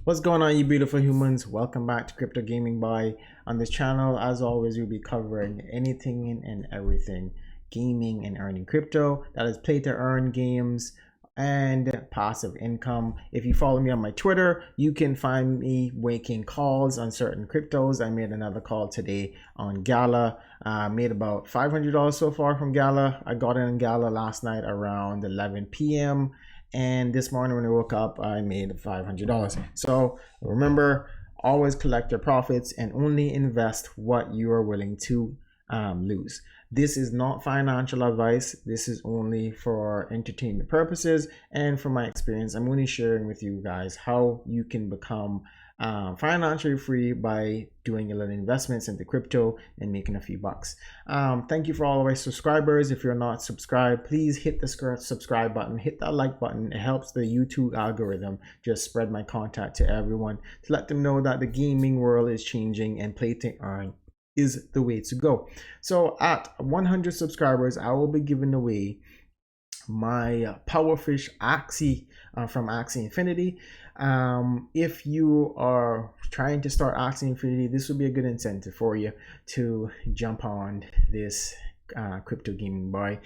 What's going on, you beautiful humans? Welcome back to Crypto Gaming By. On this channel, as always, we'll be covering anything and everything gaming and earning crypto. That is play to earn games and passive income. If you follow me on my Twitter, you can find me making calls on certain cryptos. I made another call today on Gala. Made about $500 so far from Gala. I got in Gala last night around 11 p.m. and this morning when I woke up, I made $500. So remember, always collect your profits and only invest what you are willing to lose. This is not financial advice. This is only for entertainment purposes, and from my experience, I'm only sharing with you guys how you can become financially free by doing a little investments into crypto and making a few bucks. Thank you for all of our subscribers. If you're not subscribed, please hit the subscribe button, hit that like button. It helps the YouTube algorithm just spread my content to everyone to let them know that the gaming world is changing and play to earn is the way to go. So at 100 subscribers, I will be giving away my Powerfish Axie from Axie Infinity. If you are trying to start Axie Infinity, this will be a good incentive for you to jump on this Crypto Gaming Boy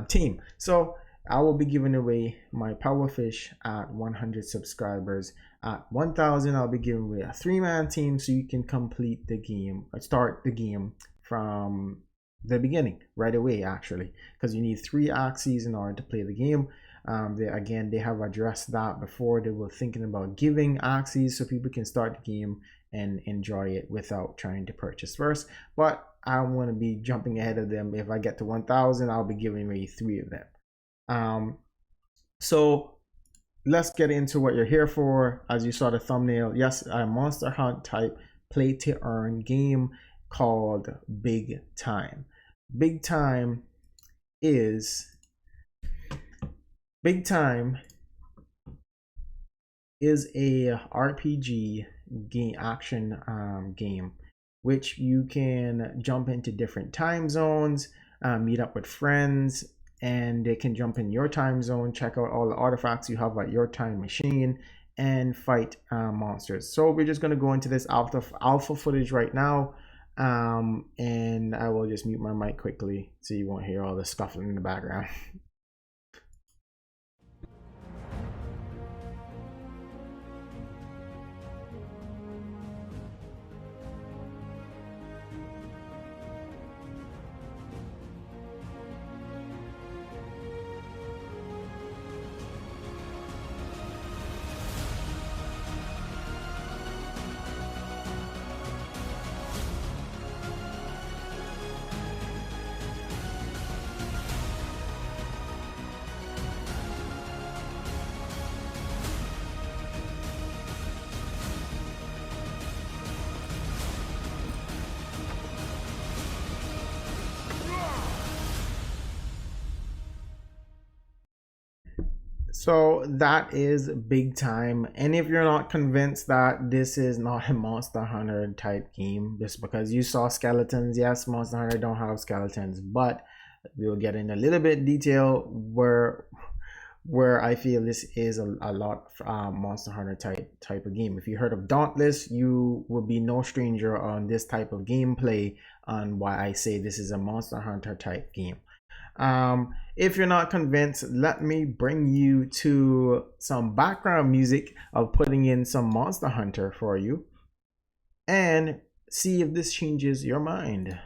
team. So I will be giving away my Powerfish at 100 subscribers. At 1,000, I'll be giving away a 3-man team so you can complete the game, start the game from the beginning right away, actually, because you need 3 Axies in order to play the game. They have addressed that before. They were thinking about giving Axies so people can start the game and enjoy it without trying to purchase first, but I want to be jumping ahead of them. If I get to 1,000, I'll be giving away 3 of them. So let's get into what you're here for. As you saw the thumbnail, yes, a Monster Hunt type play to earn game called Big Time. Big Time is a RPG game, action game, which you can jump into different time zones, meet up with friends, and they can jump in your time zone, check out all the artifacts you have at your time machine, and fight monsters. So we're just going to go into this alpha footage right now, and I will just mute my mic quickly so you won't hear all the scuffling in the background. So that is Big Time. And if you're not convinced that this is not a Monster Hunter type game, just because you saw skeletons, yes, Monster Hunter don't have skeletons, but we'll get in a little bit detail where I feel this is a lot Monster Hunter type of game. If you heard of Dauntless, you will be no stranger on this type of gameplay on why I say this is a Monster Hunter type game. If you're not convinced, let me bring you to some background music of putting in some Monster Hunter for you and see if this changes your mind.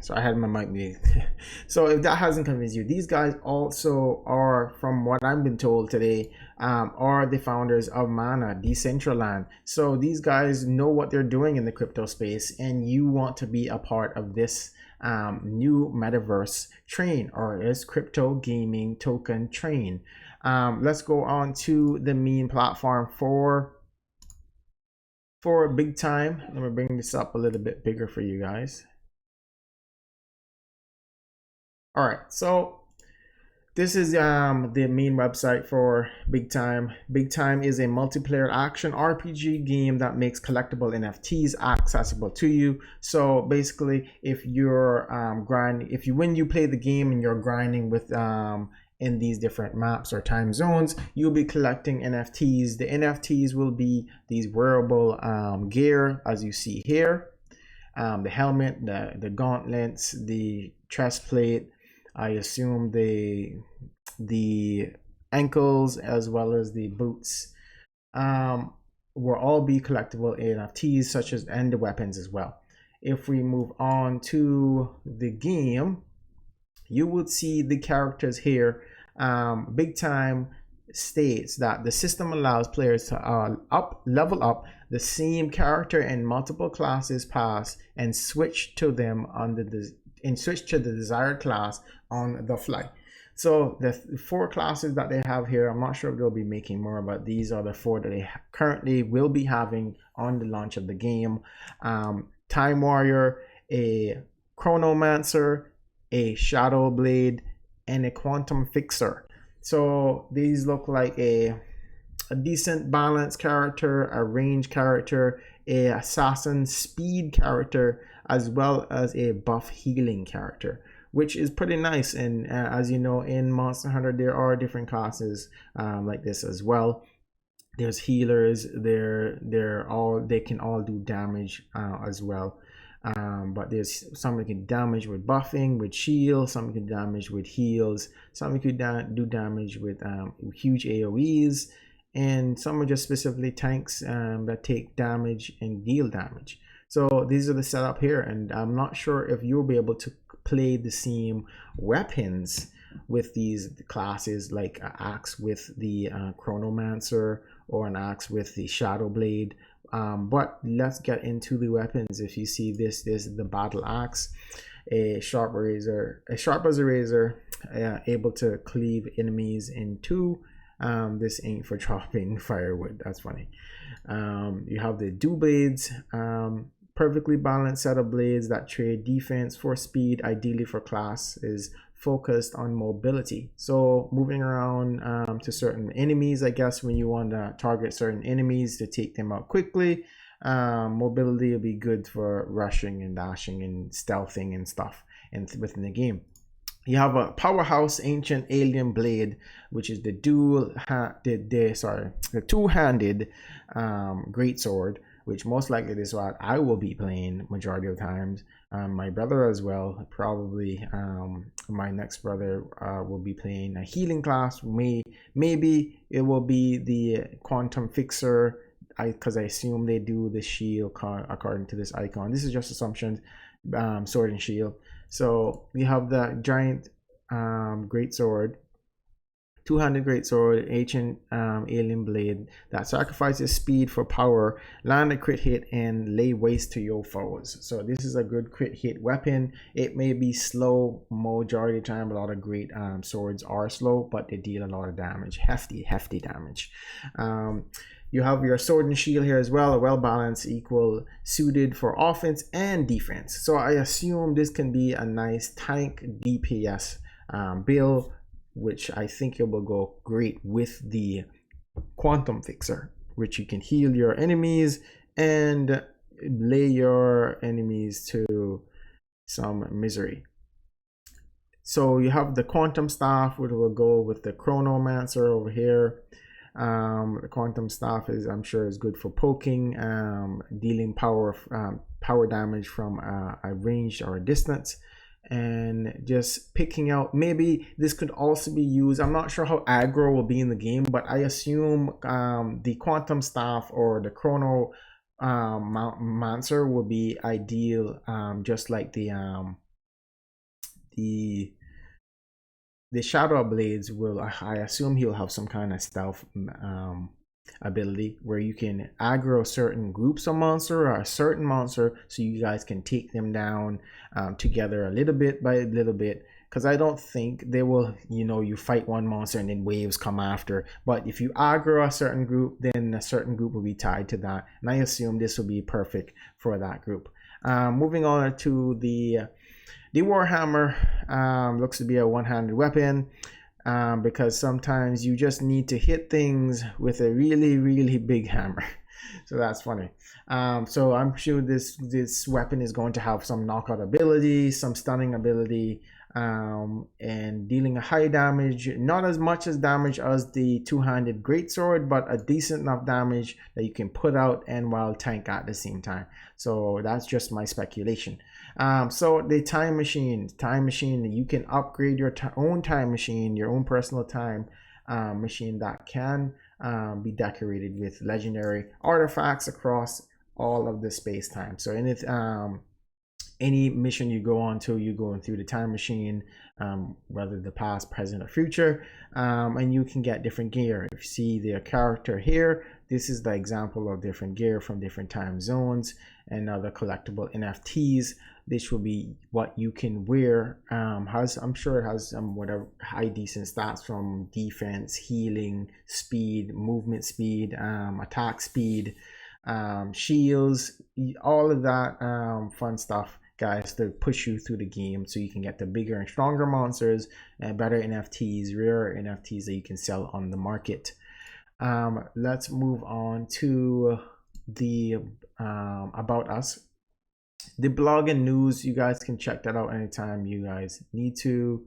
So I had my mic muted. So if that hasn't convinced you, these guys also are, from what I've been told today, are the founders of Mana, Decentraland. So these guys know what they're doing in the crypto space, and you want to be a part of this new metaverse train, or this crypto gaming token train. Let's go on to the main platform for big time. Let me bring this up a little bit bigger for you guys. All right, so this is the main website for Big Time. Big Time is a multiplayer action RPG game that makes collectible NFTs accessible to you. So basically, if you're when you play the game and you're grinding with in these different maps or time zones, you'll be collecting NFTs. The NFTs will be these wearable gear, as you see here, the helmet, the gauntlets, the chest plate. I assume the ankles as well as the boots will all be collectible NFTs, such as, and the weapons as well. If we move on to the game, you would see the characters here. Big Time states that the system allows players to level up the same character in multiple classes pass and switch to them switch to the desired class on the fly. So the 4 classes that they have here, I'm not sure if they'll be making more, but these are the 4 that they currently will be having on the launch of the game. Time Warrior, a Chronomancer, a Shadow Blade, and a Quantum Fixer. So these look like a decent balanced character, a range character, a assassin speed character, as well as a buff healing character, which is pretty nice. And as you know, in Monster Hunter there are different classes like this as well. There's healers, they can all do damage as well. But there's some that can damage with buffing, with shield, some can damage with heals, some can do damage with huge AoEs, and some are just specifically tanks that take damage and deal damage. So these are the setup here, and I'm not sure if you'll be able to play the same weapons with these classes, like an axe with the Chronomancer or an axe with the Shadow Blade. But let's get into the weapons. If you see this is the battle axe, a sharp as a razor, able to cleave enemies in two. This ain't for chopping firewood. That's funny. You have the dew blades, perfectly balanced set of blades that trade defense for speed, ideally for class is focused on mobility. So moving around to certain enemies, I guess when you want to target certain enemies to take them out quickly, mobility will be good for rushing and dashing and stealthing and stuff within the game. You have a powerhouse ancient alien blade, which is the two-handed greatsword, which most likely this is what I will be playing majority of times. My brother as well, probably my next brother will be playing a healing class. Maybe it will be the Quantum Fixer, because I assume they do the shield according to this icon. This is just assumptions, sword and shield. So we have the giant greatsword, two-handed greatsword, ancient alien blade that sacrifices speed for power, land a crit hit, and lay waste to your foes. So this is a good crit hit weapon. It may be slow majority of the time. A lot of great swords are slow, but they deal a lot of damage, hefty damage. You have your sword and shield here as well, a well-balanced, equal, suited for offense and defense. So I assume this can be a nice tank DPS build, which I think it will go great with the Quantum Fixer, which you can heal your enemies and lay your enemies to some misery. So you have the Quantum Staff, which will go with the Chronomancer over here. The Quantum Staff is, I'm sure, is good for poking, dealing power damage from a range or a distance, and just picking out. Maybe this could also be used. I'm not sure how aggro will be in the game, but I assume the Quantum Staff or the Chrono Mancer will be ideal, just like the the Shadow Blades will, I assume he'll have some kind of stealth ability where you can aggro certain groups of monster or a certain monster so you guys can take them down together a little bit by a little bit. Because I don't think they will, you fight one monster and then waves come after. But if you aggro a certain group, then a certain group will be tied to that. And I assume this will be perfect for that group. Moving on to the Warhammer, looks to be a one-handed weapon. Because sometimes you just need to hit things with a really, really big hammer. So that's funny. So I'm sure this weapon is going to have some knockout ability, some stunning ability, and dealing a high damage, not as much as damage as the two-handed greatsword, but a decent enough damage that you can put out and while tank at the same time. So that's just my speculation. So the time machine, you can upgrade your own time machine, your own personal time machine that can be decorated with legendary artifacts across all of the space-time. So any mission you go on to, you're going through the time machine, whether the past, present, or future, and you can get different gear. If you see the character here, this is the example of different gear from different time zones and other collectible NFTs. This will be what you can wear. I'm sure it has some whatever high decent stats from defense, healing, speed, movement speed, attack speed, shields, all of that fun stuff, guys, to push you through the game so you can get the bigger and stronger monsters and better NFTs, rare NFTs that you can sell on the market. Let's move on to the About Us. The blog and news, you guys can check that out anytime you guys need to.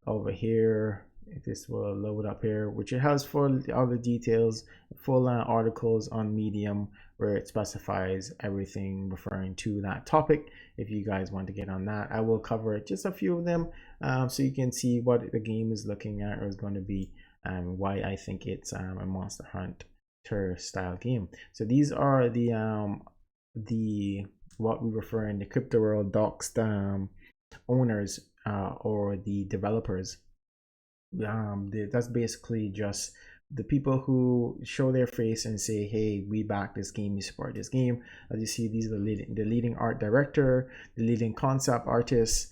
Over here, if this will load up here, which it has full all the details, full articles on Medium where it specifies everything referring to that topic. If you guys want to get on that, I will cover just a few of them so you can see what the game is looking at or is going to be, and why I think it's a Monster Hunter style game. So these are the what we refer in the crypto world doxed owners or the developers. That's basically just the people who show their face and say, hey, we back this game, we support this game. As you see, these are the leading art director, the leading concept artists.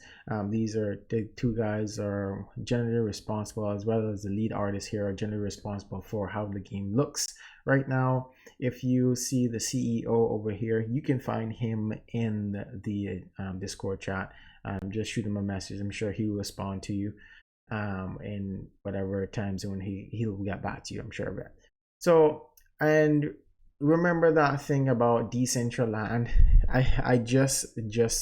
These are the two guys are generally responsible, as well as the lead artists here are generally responsible for how the game looks right now. If you see the CEO over here, you can find him in the Discord chat. Just shoot him a message. I'm sure he will respond to you in whatever time zone he'll get back to you, I'm sure of it. So, and remember that thing about Decentraland. I just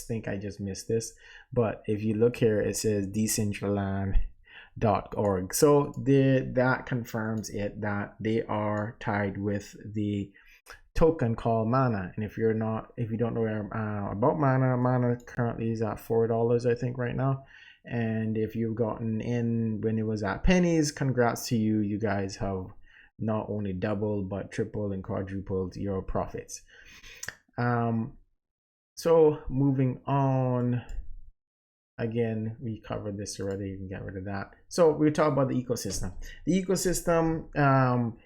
think I just missed this, but if you look here, it says decentraland.org. So that confirms it that they are tied with the token called Mana. And if you don't know about Mana currently is at $4, I think, right now. And if you've gotten in when it was at pennies, congrats to you. You guys have not only doubled but tripled and quadrupled your profits. So moving on, again, we covered this already. You can get rid of that. So we talk about the ecosystem. The ecosystem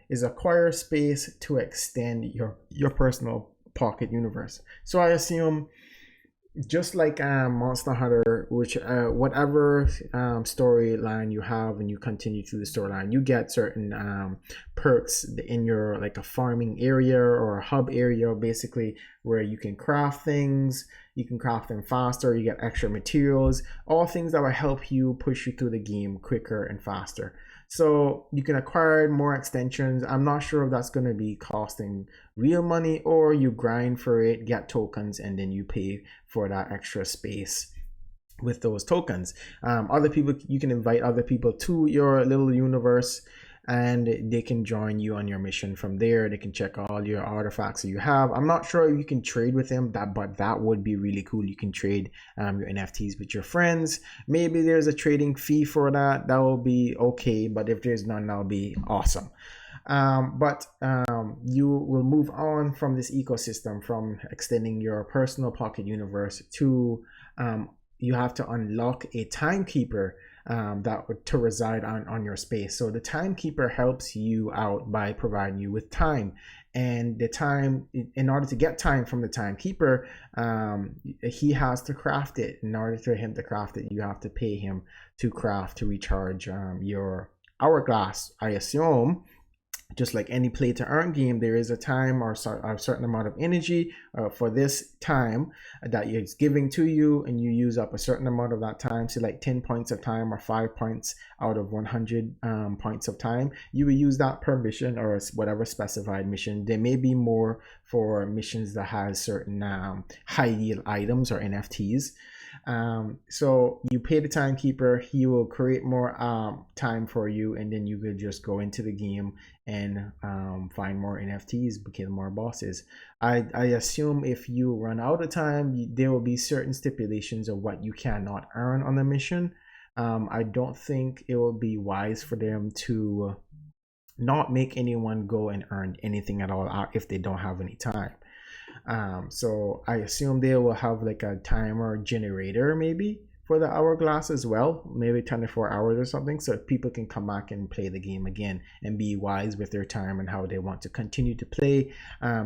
is acquire space to extend your personal pocket universe. So I assume, just like Monster Hunter, which whatever storyline you have and you continue through the storyline, you get certain perks in your, like, a farming area or a hub area, basically, where you can craft things. You can craft them faster, you get extra materials, all things that will help you push you through the game quicker and faster. So you can acquire more extensions. I'm not sure if that's going to be costing real money or you grind for it, get tokens, and then you pay for that extra space with those tokens. Other people, you can invite other people to your little universe and they can join you on your mission from there. They can check all your artifacts that you have. I'm not sure if you can trade with them, but that would be really cool. You can trade your NFTs with your friends. Maybe there's a trading fee for that. That will be okay, but if there's none, that'll be awesome. But you will move on from this ecosystem, from extending your personal pocket universe to you have to unlock a timekeeper to reside on your space. So the timekeeper helps you out by providing you with time, and the time, in order to get time from the timekeeper, he has to craft it. In order for him to craft it, you have to pay him to craft, to recharge your hourglass. I assume just like any play to earn game, there is a time or a certain amount of energy for this time that is giving to you, and you use up a certain amount of that time. So like 10 points of time or 5 points out of 100 points of time, you will use that per mission or whatever specified mission. There may be more for missions that has certain high yield items or NFTs. So you pay the timekeeper, he will create more time for you, and then you could just go into the game and find more NFTs, kill more bosses. I assume if you run out of time, there will be certain stipulations of what you cannot earn on the mission. I don't think it will be wise for them to not make anyone go and earn anything at all if they don't have any time. So I assume they will have like a timer generator maybe for the hourglass as well, maybe 24 hours or something, so people can come back and play the game again and be wise with their time and how they want to continue to play.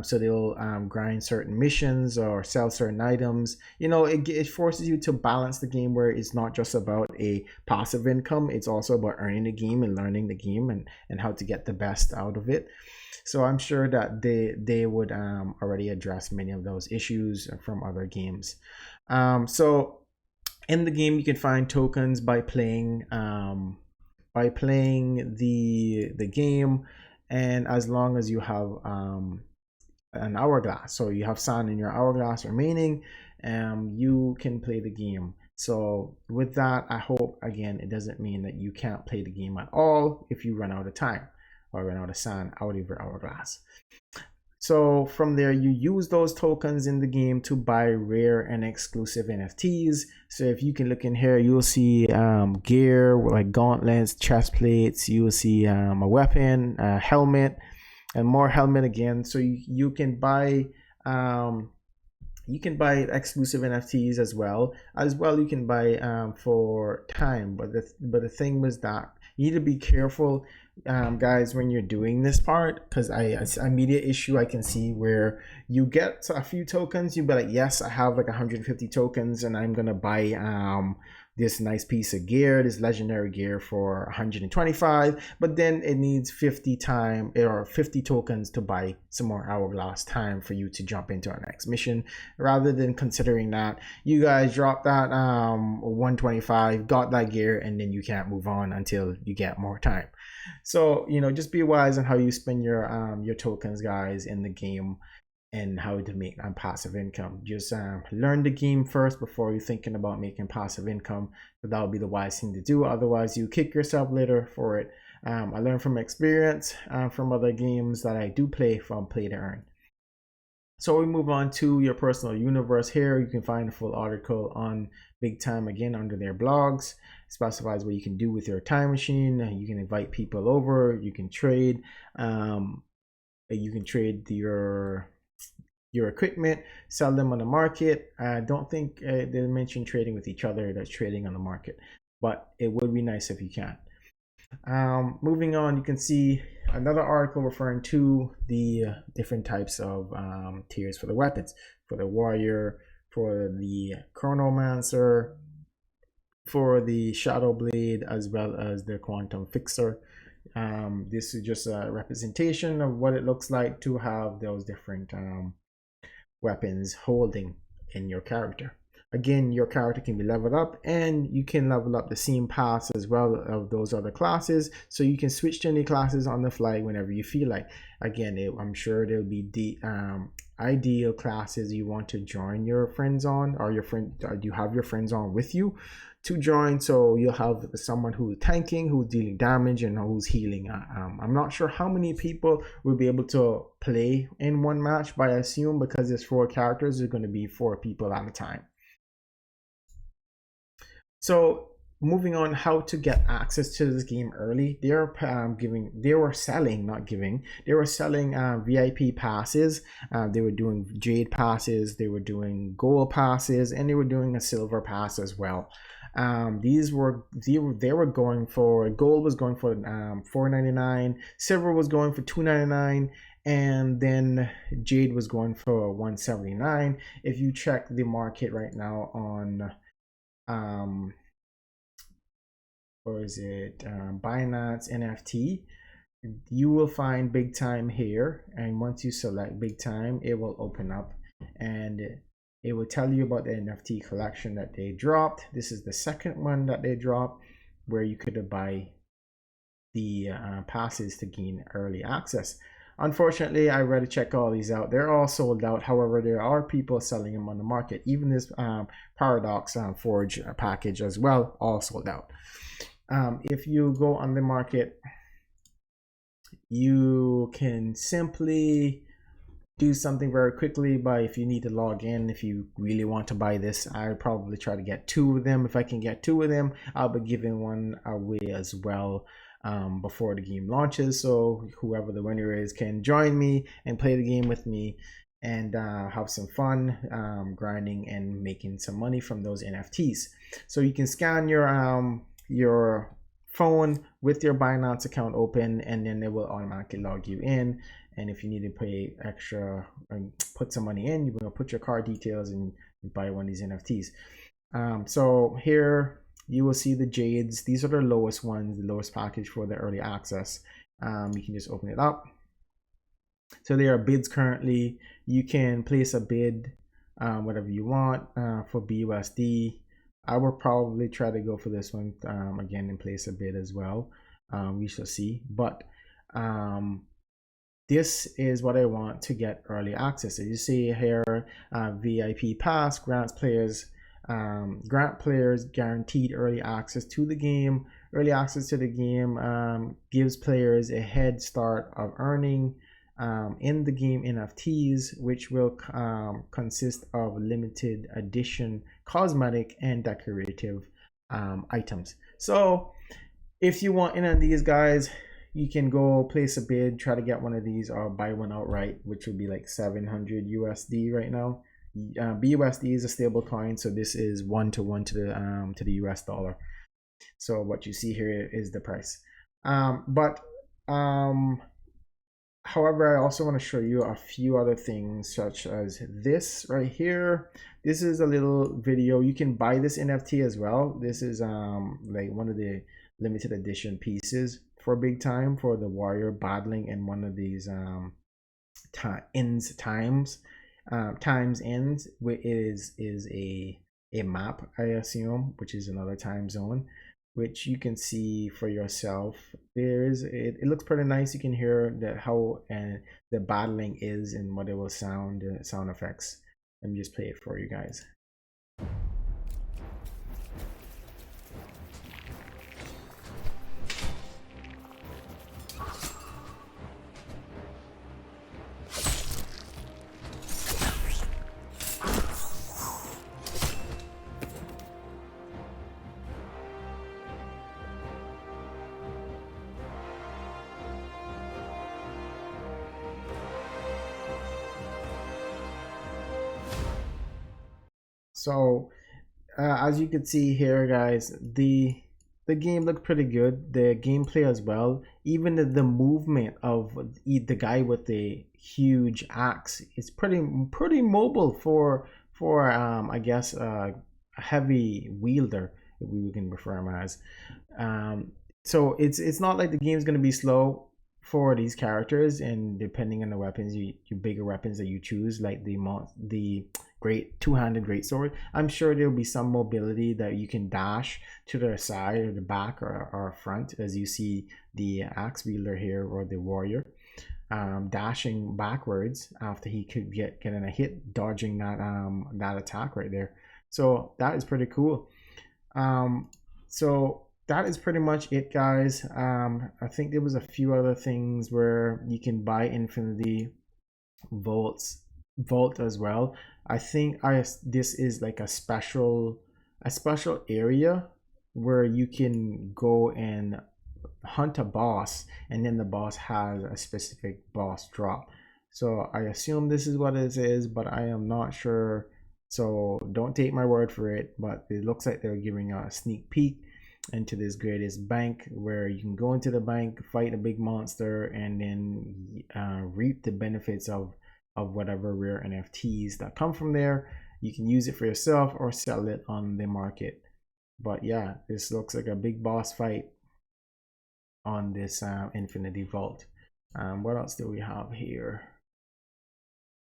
So they'll grind certain missions or sell certain items. It forces you to balance the game, where it's not just about a passive income, it's also about earning the game and learning the game and how to get the best out of it. So I'm sure that they would already address many of those issues from other games. So in the game, you can find tokens by playing the game, and as long as you have an hourglass, so you have sand in your hourglass remaining, you can play the game. So with that, I hope again it doesn't mean that you can't play the game at all if you run out of time or run out of sand out of your hourglass. So from there, you use those tokens in the game to buy rare and exclusive NFTs. So if you can look in here, you'll see gear like gauntlets, chest plates. You will see a weapon, a helmet, and more helmet again. So you can buy exclusive NFTs as well. You can buy for time. But the thing was that you need to be careful, guys, when you're doing this part, because it's an immediate issue I can see where you get a few tokens, you be like, yes, I have like 150 tokens and I'm gonna buy this nice piece of gear, this legendary gear for 125, but then it needs 50 tokens to buy some more hourglass time for you to jump into our next mission. Rather than considering that, you guys drop that 125, got that gear, and then you can't move on until you get more time. So just be wise on how you spend your tokens, guys, in the game, and how to make passive income. Just learn the game first before you're thinking about making passive income. But that would be the wise thing to do. Otherwise, you kick yourself later for it. I learned from experience from other games that I do play from play to earn. So we move on to your personal universe. Here you can find a full article on Big Time again under their blogs. It specifies what you can do with your time machine. You can invite people over. You can trade. You can trade your equipment, sell them on the market. I don't think they mention trading with each other. That's trading on the market, but it would be nice if you can. Moving on, you can see another article referring to the different types of tiers for the weapons, for the warrior, for the chronomancer, for the shadow blade, as well as the quantum fixer. This is just a representation of what it looks like to have those different weapons holding in your character. Again, your character can be leveled up, and you can level up the same paths as well of those other classes, so you can switch to any classes on the fly whenever you feel like. Again, I'm sure there'll be the ideal classes you want to join your friends on, or you have your friends on with you to join. So you'll have someone who's tanking, who's dealing damage, and who's healing. I'm not sure how many people will be able to play in one match, but I assume because there's 4 characters, there's going to be 4 people at a time. So moving on, how to get access to this game early. They were selling, not giving, they were selling VIP passes. They were doing jade passes, they were doing gold passes, and they were doing a silver pass as well. They were going for, gold was going for $4.99, silver was going for $2.99, and then jade was going for $1.79. If you check the market right now on or is it Binance NFT, you will find big time here, and once you select big time, it will open up and it will tell you about the NFT collection that they dropped. This is the second one that they dropped, where you could buy the passes to gain early access. Unfortunately, I already checked all these out. They're all sold out. However, there are people selling them on the market. Even this Paradox Forge package as well, all sold out. If you go on the market, you can simply do something very quickly by, if you need to log in, if you really want to buy this, I would probably try to get 2 of them. If I can get 2 of them, I'll be giving one away as well before the game launches, so whoever the winner is can join me and play the game with me and have some fun grinding and making some money from those NFTs. So you can scan your phone with your Binance account open, and then it will automatically log you in. And if you need to pay extra and put some money in, you will put your card details and buy one of these NFTs. So here you will see the jades. These are the lowest ones, the lowest package for the early access. You can just open it up. So there are bids currently. You can place a bid, whatever you want, for BUSD. I will probably try to go for this one again and place a bid as well. We shall see. But this is what I want to get early access. As you see here, VIP pass grants players guaranteed early access to the game. Early access to the game gives players a head start of earning in the game NFTs, which will consist of limited edition cosmetic and decorative items. So if you want in on these guys, you can go place a bid, try to get one of these, or buy one outright, which would be like 700 USD right now. BUSD is a stable coin, so this is 1-to-1 to the US dollar. So what you see here is the price. However, I also want to show you a few other things, such as this right here. This is a little video. You can buy this NFT as well. This is like one of the limited edition pieces for big time for the warrior battling in one of these times ends, which is a map, I assume, which is another time zone, which you can see for yourself. It looks pretty nice. You can hear that how the battling is and what it will sound, sound effects. Let me just play it for you guys. So as you can see here, guys, the game looked pretty good. The gameplay as well, even the movement of the guy with the huge axe is pretty mobile for I guess a heavy wielder, if we can refer him as. So it's not like the game's gonna be slow for these characters, and depending on the weapons, you bigger weapons that you choose, like the great two-handed greatsword, I'm sure there'll be some mobility that you can dash to the side or the back or front, as you see the axe wielder here, or the warrior dashing backwards after he could getting a hit, dodging that attack right there. So that is pretty cool. So that is pretty much it, guys. I think there was a few other things where you can buy infinity vault as well. I think this is like a special area where you can go and hunt a boss, and then the boss has a specific boss drop. So I assume this is what it is, but I am not sure. So don't take my word for it, but it looks like they're giving a sneak peek into this greatest bank, where you can go into the bank, fight a big monster, and then reap the benefits of whatever rare NFTs that come from there. You can use it for yourself or sell it on the market. But yeah, this looks like a big boss fight on this Infinity Vault. What else do we have here?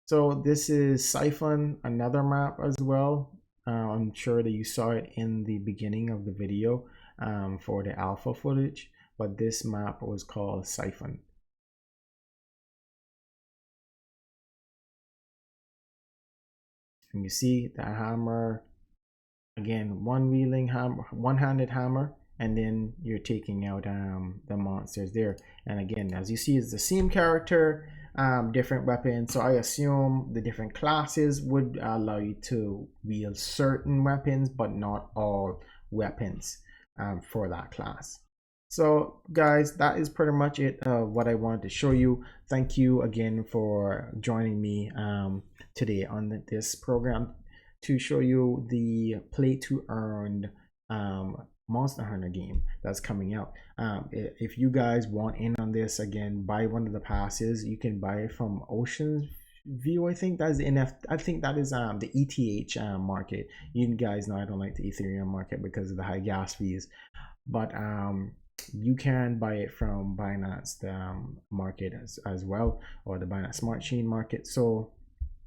So this is Siphon, another map as well. I'm sure that you saw it in the beginning of the video for the alpha footage, but this map was called Siphon. And you see the hammer, again, one-handed hammer, and then you're taking out the monsters there. And again, as you see, it's the same character, different weapons. So I assume the different classes would allow you to wield certain weapons, but not all weapons for that class. So guys, that is pretty much it, what I wanted to show you. Thank you again for joining me today on this program to show you the play to earn Monster Hunter game that's coming out. If you guys want in on this, again, buy one of the passes. You can buy it from Ocean's View. I think that's the I think that is the ETH market. You guys know I don't like the Ethereum market because of the high gas fees, but you can buy it from Binance the market as well, or the Binance Smart Chain market. So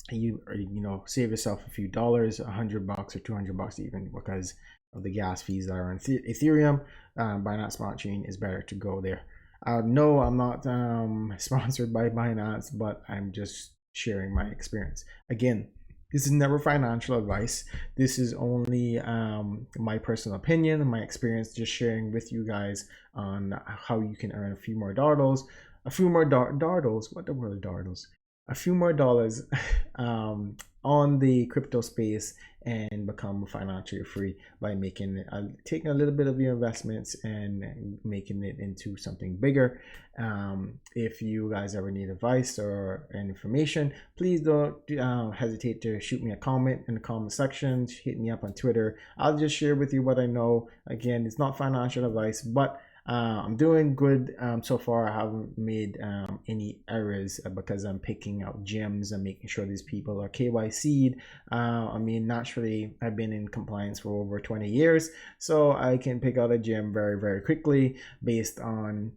you know, save yourself a few dollars, $100 or $200 even, because of the gas fees that are on Ethereum. Binance Smart Chain is better to go there. No, I'm not sponsored by Binance, but I'm just sharing my experience. Again, this is never financial advice. This is only my personal opinion and my experience, just sharing with you guys on how you can earn a few more dartles, what the word dartles? A few more dollars on the crypto space and become financially free by making taking a little bit of your investments and making it into something bigger. If you guys ever need advice or information, please don't hesitate to shoot me a comment in the comment section. Hit me up on Twitter. I'll just share with you what I know. Again, it's not financial advice, but I'm doing good so far. I haven't made any errors because I'm picking out gems and making sure these people are KYC'd. I mean, naturally, I've been in compliance for over 20 years, so I can pick out a gem very, very quickly based on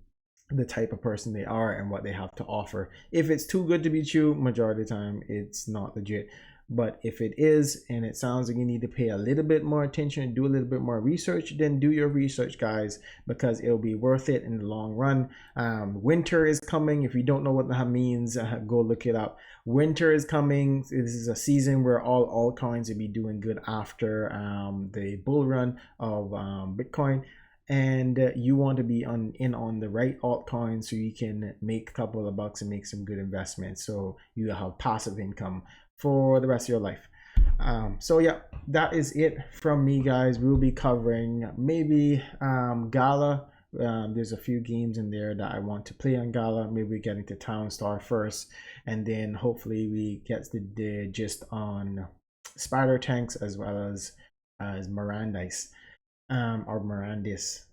the type of person they are and what they have to offer. If it's too good to be true, majority of the time, it's not legit. But if it is, and it sounds like you need to pay a little bit more attention and do a little bit more research, then do your research, guys, because it'll be worth it in the long run. Winter is coming. If you don't know what that means, go look it up. Winter is coming. This is a season where all altcoins will be doing good after the bull run of Bitcoin. And you want to be in on the right altcoin so you can make a couple of bucks and make some good investments, so you have passive income for the rest of your life. So yeah, that is it from me, guys. We'll be covering maybe Gala. There's a few games in there that I want to play on Gala. Maybe we get into Town Star first, and then hopefully we get the gist on Spider Tanks as well as Mirandis, or Mirandis,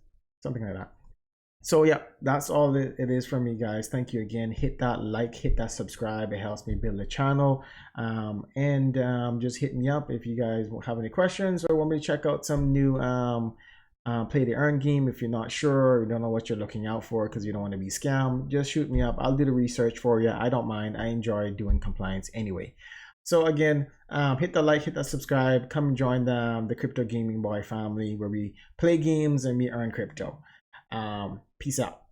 something like that. So yeah, that's all it is from me, guys. Thank you again. Hit that like, hit that subscribe. It helps me build the channel. And just hit me up if you guys have any questions or want me to check out some new play to earn game. If you're not sure, you don't know what you're looking out for because you don't want to be scammed, just shoot me up. I'll do the research for you. I don't mind. I enjoy doing compliance anyway. So again, hit the like, hit that subscribe. Come join the Crypto Gaming Boy family, where we play games and we earn crypto. Peace out.